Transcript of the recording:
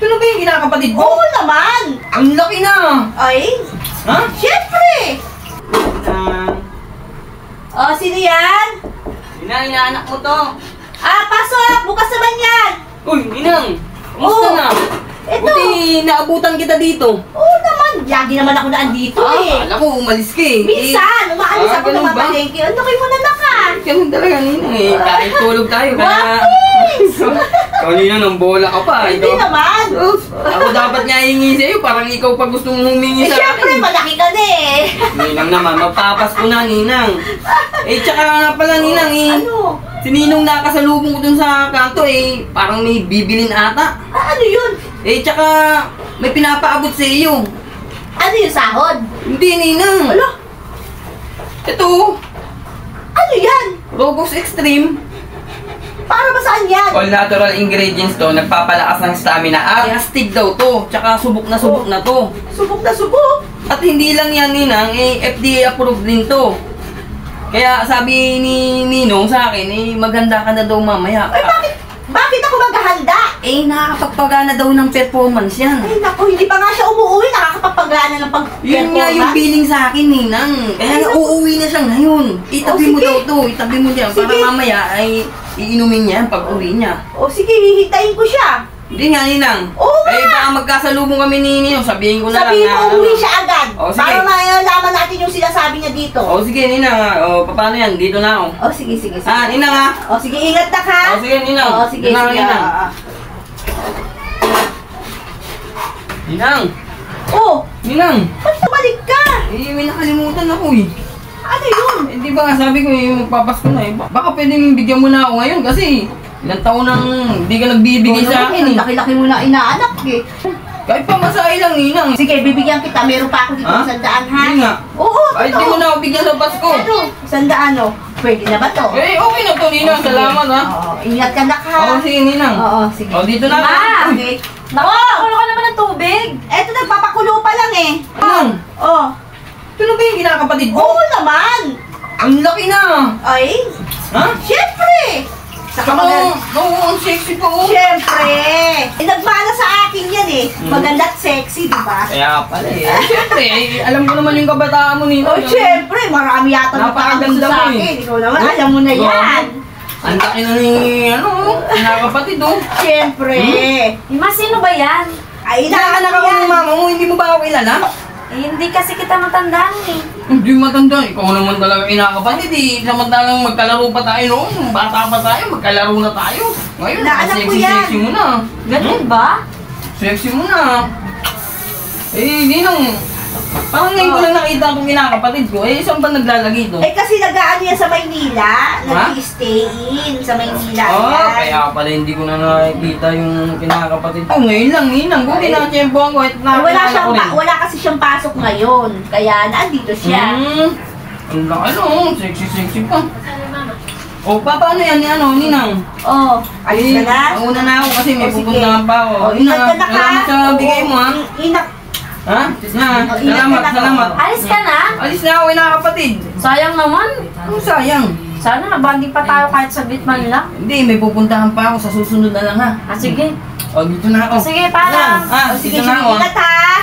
Ito na ba yung kinakapatid mo? Oo naman! Ang laki na! Ay! Ha? Siyempre! Sino yan? Inaanak mo to. Pasok! Bukas naman yan! Uy, Ninang! Kumusta na? Ito! Buti naabutan kita dito. Oo naman! Lagi naman ako naandito eh. Alam ko, umalis ka eh. Minsan, umaalis ako ganun ng ba? mamalengke. Ano kayo mo na ka? Ganun talaga, Ninang eh. Kahit tulog tayo, kaya... Ikaw, Ninang, nang bola ka pa. Hindi naman! Ako dapat nga hingi sa'yo, parang ikaw pa gusto mong humingi sa Siyempre, akin. malaki ka na eh. Ninang naman, magpapasko na, Ninang. Tsaka nga pala, Ninang eh. Ano? Si Ninong nakasalubong ko dun sa kanto eh, parang may bibilin ata. Ano yun? Tsaka may pinapaabot sa iyo. Ano yung sahod? Hindi, Ninang. Ano? Ito, Ano yan? Robux Extreme. Para ba saan yan? All natural ingredients to, nagpapalakas ng stamina. Astig daw to, tsaka subok na to. Subok na subok. At hindi lang yan, Ninang, FDA approved din to. Kaya sabi ni Ninong sa akin, maganda ka na daw mamaya. Ay, bakit ako maghahanda? Nakakapagpagana daw ng performance yan. Ay, naku, hindi pa nga siya umuwi. Nakakapagpagana ng pag-performance. Yun nga yung feeling sa akin, Ninang. Kaya nga uuwi na siya ngayon. Itabi mo daw to, itabi mo diyan. Para mamaya ay iinumin niya pag uwi niya. Sige, hihintayin ko siya. Hindi nga, Ninang. Oo nga. Baka magkasalubong kami ni Ninong. Sabihin ko na Sabihin lang mo, umuwi siya agad. Sige. Para malaman natin yung sinasabi niya dito. Sige, Ninang. Paano yan? Dito na ako. Sige. Ninang Sige, ingat na ka. sige, Ninang. Sige. Ninang. Ninang. Ninang. Ba't bumalik ka? May nakalimutan ako eh. Ano yun? Di ba nga sabi ko magpapasko na eh. Baka pwedeng bigyan mo na ako ngayon kasi ilang taon nang hindi ka nagbibigay sa akin eh. Laki-laki mo na inaanak eh. Kahit pamasahe lang, Ninang. Sige, bibigyan kita. Meron pa ako dito Ha? 100, ha? Hindi nga. Oo, Kahit di mo na ako bigyan sa Pasko. Ano? 100, Pwede na ba to? Okay na to, Ninang. Sige. Salamat ha. Ingat ka na ka. Sige, Ninang. Sige. Dito na ako. Okay. Nakakulo ka naman ng tubig. Eto, nagpapakulo pa lang eh. Ninang. Ito na ba yung kinakapatid mo? Oo naman. Ang laki na. Ay, Ha? syempre. Ang sexy pa oh. Syempre. Nagmana sa akin yan eh. Maganda at sexy, di ba? Kaya pala eh. Siyempre, alam ko naman yung kabataan mo, Ninang. Syempre. Marami yata Napakaganda mo eh. Ikaw naman, alam mo na yan. Ang laki na ni, kinakapatid oh. Syempre. Ima, sino ba yan? Ay, Inaanak ako ng mama mo, hindi mo ba ako kilala? Hindi kasi kita matandaan eh. Hindi matanda, ikaw naman talaga kinakapatid eh. Samantalang magkalaro pa tayo noon, bata pa tayo, magkalaro na tayo. Ngayon, Inaanak ko yan. sexy mo na. Ganun ba? Sexy mo na. Ninong, parang ngayon ko lang nakita itong kinakapatid ko. Saan ba naglalagay ito? Kasi nag-ano yan sa Maynila. Nag-stay in sa Maynila. Kaya pala hindi ko na nakikita yung kinakapatid. Ngayon lang, Ninang. Buti na tiyempo ako. Wala kasi siyang pasok ngayon. Kaya naandito siya. Ang laki sexy pa. Paano yan, Ninang? Alis ka na? Una na ako kasi may pupuntahan pa ako. Ingat ka na ka. Salamat sa bigay mo ha. Salamat. Alis ka na? Alis na ako, kinakapatid. Sayang naman. Ang sayang. Sana nabanding pa tayo kahit saglit man lang. Hindi, may pupuntahan pa ako sa susunod na lang ha. Sige. Dito na ako. Sige, paalam. Sige, Dito na ako. ingat ha.